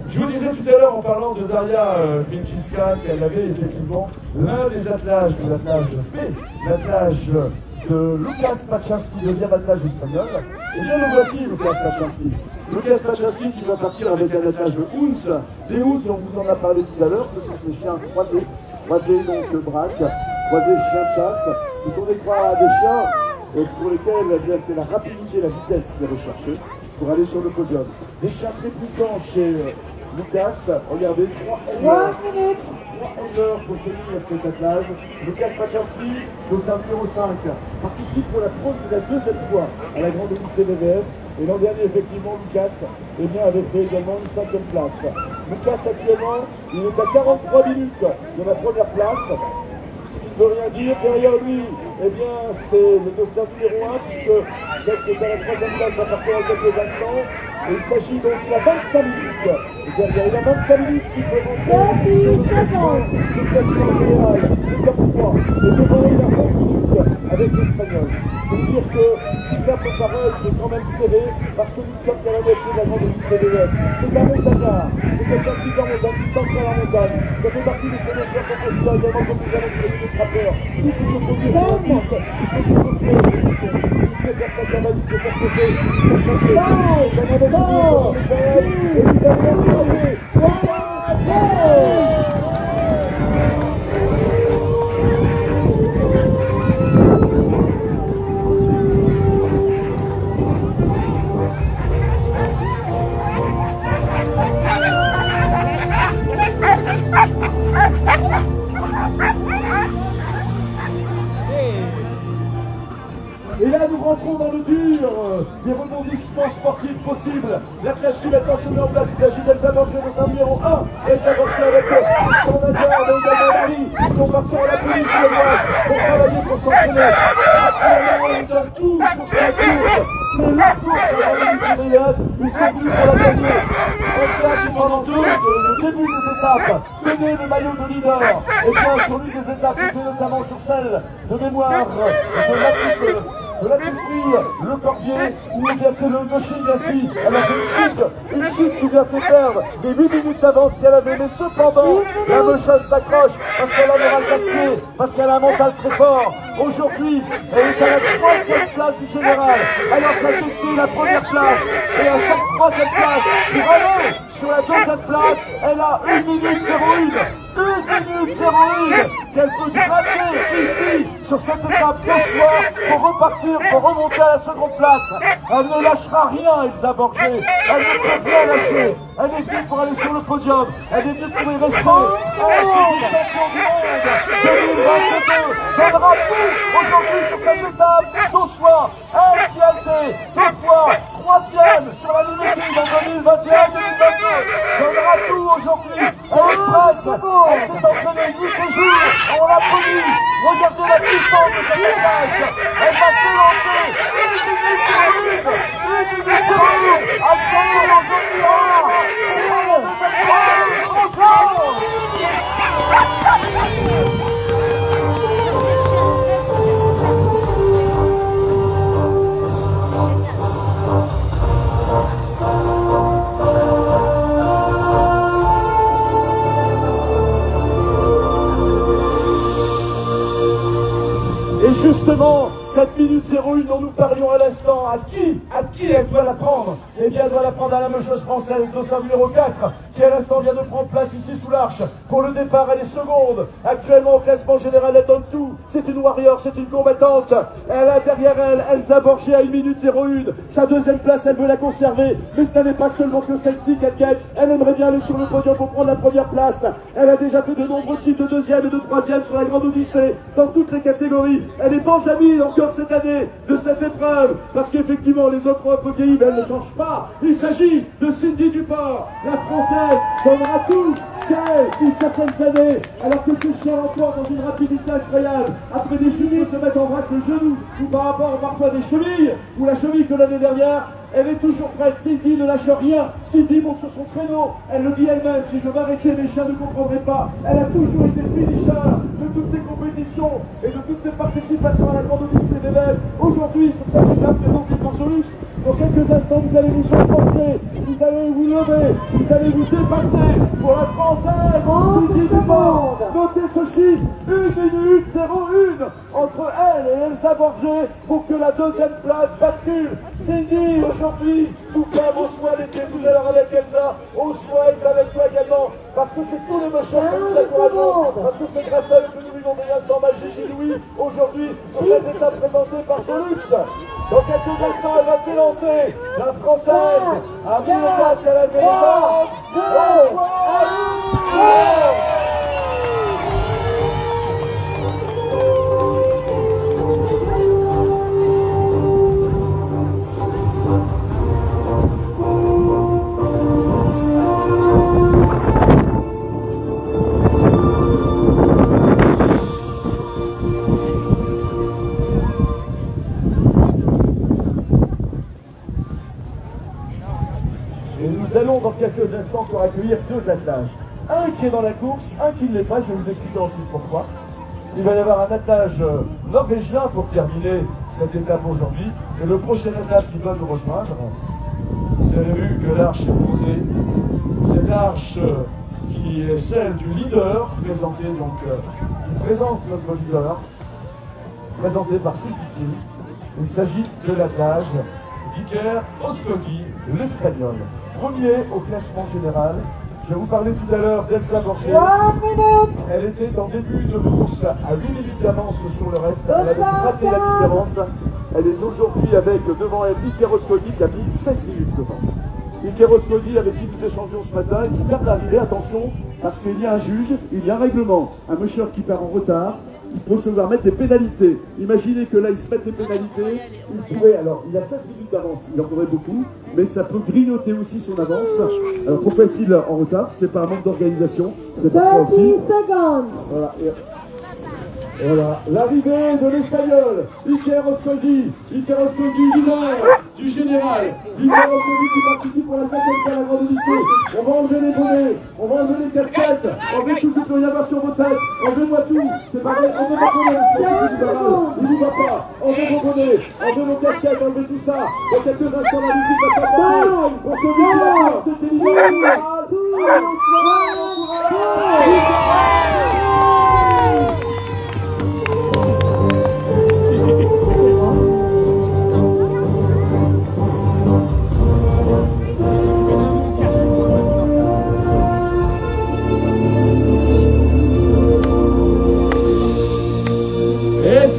Je vous disais tout à l'heure en parlant de Daria Finchiska qu'elle avait effectivement l'un des attelages de l'attelage B, l'attelage de Lukas Paczynski, deuxième attelage espagnol. Et bien le voici, Lukas Paczynski. Lukas Paczynski qui va partir avec un attelage de Hunts. Les Hunts, on vous en a parlé tout à l'heure, ce sont ces chiens croisés donc braque, croisés chiens de chasse. Ce sont des chiens pour lesquels eh bien, c'est la rapidité, la vitesse qu'il est recherchée pour aller sur le podium. Des chiens très puissants chez Lukas, regardez, 3 minute. heures pour tenir cet attelage. Lukas Paczynski, dossard numéro 5, participe pour la deuxième fois à la grande Odyssée BVF. Et l'an dernier, effectivement, Lukas avait fait également une 5e place. Lukas, actuellement, il est à 43 minutes de la première place. Ce qui ne veut rien dire. Derrière lui, c'est le dossard numéro 1, puisque celle qui est à la 3e place va partir en quelques instants. Et il s'agit donc, il a 25 minutes. Et derrière, il a 25 minutes s'il peut rentrer le classement général, le top 3. Et devant, il a 11 minutes avec l'Espagnol. Je veux dire que tout ça peut paraître quand même serré, parce que nous sommes à la moitié de la grande Odyssée BVF. C'est un montagnard, c'est quelqu'un qui vit en montagne, qui s'entre dans la montagne. Ça fait partie de ces méchants qu'on peut choisir, également comme nous avons sur les trappeurs. Tout peut se produire sur la piste, il faut toujours trouver une solution. Il sait faire sa cavale, il sait faire sauter, il sait chanter. Il en avait besoin, et vous allez encourager. Ah, rentrons dans le dur des rebondissements sportifs possibles. La flèche qui maintenant se met en place. Il s'agit d'Elsa Borges de sa numéro 1. Elsa Borges avec son adjoint, mais également Marie. Ils sont partis à la police chinoise pour travailler, pour s'entraîner. Actuellement, ils donnent tout sur sa course. C'est la course à la police. Ils sont venus pour la gagner. Elsa qui pendant tout le début des étapes tenait le maillot de leader. Et bien sur l'une des étapes, c'était notamment sur celle de mémoire de la petite fille, le corbier, où il y a c'est le Goshin-Gassi. Elle a fait une chute qui lui a fait perdre des 8 minutes d'avance qu'elle avait, mais cependant, la Meucheuse s'accroche parce qu'elle a un moral d'acier, parce qu'elle a un mental très fort. Aujourd'hui, elle est à la 3e place du général, alors qu'elle a détenu la 1re place, et à cette 3e place, pour aller sur la 2e place, elle a 1 minute 01. 1 minute 01 qu'elle peut gratter ici sur cette étape de soir pour repartir, pour remonter à la 2e place. Elle ne lâchera rien, Elsa Borges. Elle ne peut rien lâcher. Elle est venue pour aller sur le podium. Elle est venue pour y rester. Elle est champion du monde 2022. Donnera tout aujourd'hui sur cette étape d'Ossoir. Elle qui a été 2 fois 3e sur la Limousine en 2021-2022. Donnera tout aujourd'hui. Elle est prête. Elle s'est entraînée nuit et jour. On l'a promis. Regardez la puissance de cette image. Elle va s'élancer. 1 minute sur 1. Actuellement aujourd'hui. Et justement, cette minute 01 dont nous parlions à l'instant, à qui elle doit la prendre? Eh bien, elle doit la prendre à la Meucheuse française, dossard numéro 4, qui à l'instant vient de prendre place ici sous l'arche. Pour le départ, elle est seconde. Actuellement, au classement général, elle donne tout. C'est une warrior, c'est une combattante. Elle a derrière elle, Elsa Borges à 1 minute 01. Sa 2e place, elle veut la conserver. Mais ce n'est pas seulement que celle-ci qu'elle gagne. Elle aimerait bien aller sur le podium pour prendre la 1re place. Elle a déjà fait de nombreux titres de 2e et de 3e sur la Grande Odyssée, dans toutes les catégories. Elle est Benjamine encore cette année de cette épreuve, parce qu'effectivement les autres ont un peu vieilli, mais elle ne change pas. Il s'agit de Cindy Duport, la française, donnera tout qu'elle, certaines années, alors que ce chien encore dans une rapidité incroyable, après des chevilles se mettent en vrac le genou, ou par rapport parfois des chevilles, ou la cheville que l'année dernière. Elle est toujours prête. Cindy ne lâche rien. Cindy monte sur son créneau. Elle le dit elle-même. Si je m'arrêtais, mes chiens ne comprendraient pas. Elle a toujours été finisher de toutes ces compétitions et de toutes ces participations à la Grande Odyssée des Belles. Aujourd'hui, sur cette étape présentée pour Solux, dans quelques instants, vous allez vous emporter, vous allez vous lever, vous allez vous dépasser pour la Française. Cindy Duport. Notez ce chiffre, 1 minute 01 entre elle et Elsa Borges pour que la 2e place bascule. Cindy, aujourd'hui, tout comme Ossois l'était tout à l'heure avec Elsa, Ossois est avec toi également, parce que c'est tous les méchants qui nous encourageons, parce que c'est grâce à eux que nous vivons des instants magiques inouïs aujourd'hui sur cette étape présentée par Solux. Dans quelques instants, elle va s'élancer. La Française a mis le casque à la véritable. Et nous allons dans quelques instants pour accueillir 2 attelages. Un qui est dans la course, un qui ne l'est pas, je vais vous expliquer ensuite pourquoi. Il va y avoir un attelage norvégien pour terminer cette étape aujourd'hui. Et le prochain attelage qui va nous rejoindre, vous avez vu que l'arche est posée. Cette arche qui est celle du leader, présentée donc, qui présente notre leader, présenté par Suzuki. Il s'agit de l'attelage d'Iker Oskoghi, l'espagnol. Premier au classement général. Je vous parlais tout à l'heure d'Elsa Borges. Elle était en début de course à 8 minutes d'avance sur le reste. Elle avait raté la différence. Elle est aujourd'hui avec devant elle Iker Oskoghi qui a mis 16 minutes devant. Iker Oskoghi avec qui nous échangeons ce matin, qui tarde d'arriver, attention, parce qu'il y a un juge, il y a un règlement. Un monsieur qui part en retard, il faut se voir mettre des pénalités. Imaginez que là, il se mette des pénalités. Il pourrait, alors, il a 5 minutes d'avance, il en aurait beaucoup, mais ça peut grignoter aussi son avance. Alors, pourquoi est-il en retard? C'est pas un manque d'organisation, c'est parfois 30 aussi. seconds. Voilà. Voilà, l'arrivée de l'Espagnol, Iker Oskogi, leader du général, Iker Oskogi qui participe pour la 5e fois à la Grande Odyssée. On va enlever les bonnets, on va enlever les casquettes, enlevez tout ce qu'il peut y avoir sur vos têtes, enlevez-moi tout, c'est pas vrai, enlevez vos bonnets, il vous va pas, enlevez vos bonnets, enlevez vos casquettes, enlevez tout ça. Dans quelques instants, la musique va s'accorder. On se dit, c'était l'idée.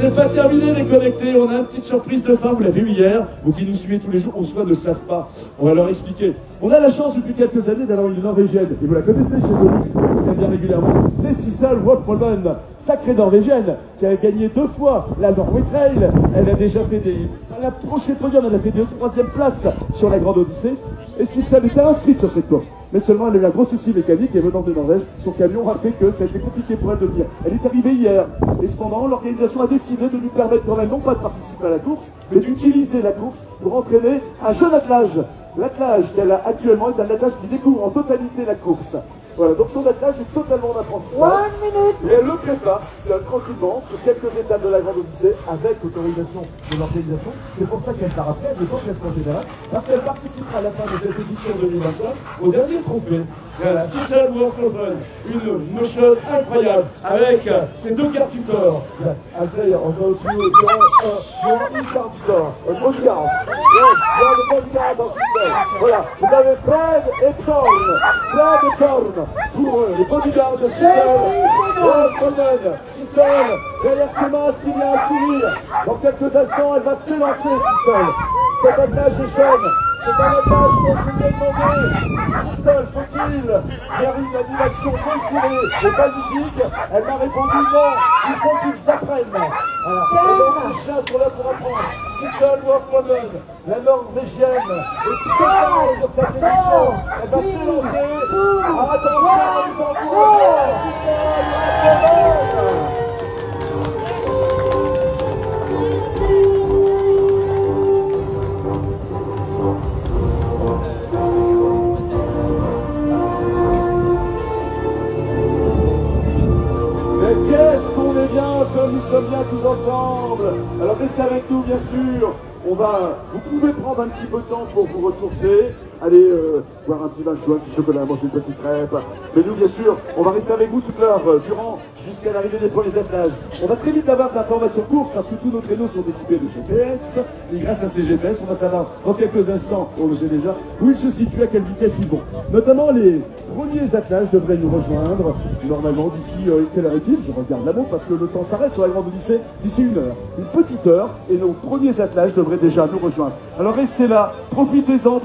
C'est pas terminé les connectés, on a une petite surprise de fin, vous l'avez vu hier, vous qui nous suivez tous les jours, on soit ne savent pas, on va leur expliquer. On a la chance depuis quelques années d'avoir une Norvégienne, et vous la connaissez chez Solux, parce qu'elle vient régulièrement, c'est Sissel Wolfmolman, sacrée Norvégienne, qui a gagné 2 fois la Norway Trail, elle a déjà fait elle a proché le podium, elle a fait 2e place sur la Grande Odyssée, et Sissel était inscrite sur cette course. Mais seulement elle a eu un gros souci mécanique et venant de Norvège, son camion a fait que ça a été compliqué pour elle de venir. Elle est arrivée hier et cependant l'organisation a décidé de lui permettre quand même non pas de participer à la course, mais d'utiliser la course pour entraîner un jeune attelage. L'attelage qu'elle a actuellement est un attelage qui découvre en totalité la course. Voilà, donc son attelage est totalement en apprentissage. 1 minute. Et elle le prépare tranquillement sur quelques étapes de la Grande Odyssée avec l'autorisation de l'organisation. C'est pour ça qu'elle part après, elle n'est pas au classement général, parce qu'elle participera à la fin de cette édition 2025 au dernier trophée. Voilà, Sissel Wolfmolman, une chose incroyable avec ses 2 cartes du corps. I say on go to your carte du corps, un bodyguard. Yes, le bodyguard dans Sissel. Voilà, vous avez Fred et Thorn. Fred et Thorn pour les bodyguards de Sissel Wolfmolman. Sissel, derrière ce masque, il y a un sourire. Dans quelques instants, elle va s'élancer, Sissel. Cet attelage est jeune. C'est un attelage dont je lui ai demandé. Sissel, faut-il faire une animation mesurée et pas musique? Elle m'a répondu non, il faut qu'ils apprennent. Voilà. Et donc les chiens sont là pour apprendre. Sissel Wolfmolman, la Norvégienne, est totale sur cette émission. Elle va s'élancer. Attention, les encouragements. Sissel Wolfmolman. Qu'est-ce qu'on est bien, comme nous sommes bien tous ensemble. Alors restez avec nous bien sûr. Vous pouvez prendre un petit peu de temps pour vous ressourcer. Allez boire un petit vin chaud, un petit chocolat, manger une petite crêpe. Mais nous bien sûr, on va rester avec vous toute l'heure durant jusqu'à l'arrivée des premiers attelages. On va très vite avoir d'informations courses parce que tous nos créneaux sont équipés de GPS. Et grâce à ces GPS, on va savoir dans quelques instants, on le sait déjà, où ils se situent, à quelle vitesse ils vont. Notamment les premiers attelages devraient nous rejoindre normalement d'ici, quelle heure est-il? Je regarde la montre parce que le temps s'arrête sur la Grande Odyssée d'ici 1 heure. Une petite heure et nos premiers attelages devraient déjà nous rejoindre. Alors restez là, profitez-en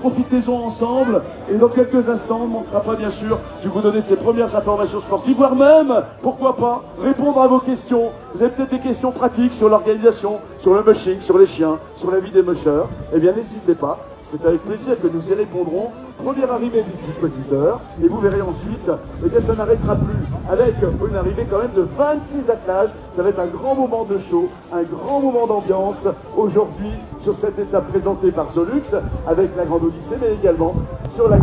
ensemble et dans quelques instants on ne manquera pas bien sûr de vous donner ces premières informations sportives, voire même, pourquoi pas, répondre à vos questions. Vous avez peut-être des questions pratiques sur l'organisation, sur le mushing, sur les chiens, sur la vie des mushers. Eh bien n'hésitez pas, c'est avec plaisir que nous y répondrons. Première arrivée d'ici petite heure et vous verrez ensuite, eh bien ça n'arrêtera plus avec une arrivée quand même de 26 attelages. Ça va être un grand moment de show, un grand moment d'ambiance aujourd'hui sur cette étape présentée par Solux avec la Grande Odyssée, mais également sur la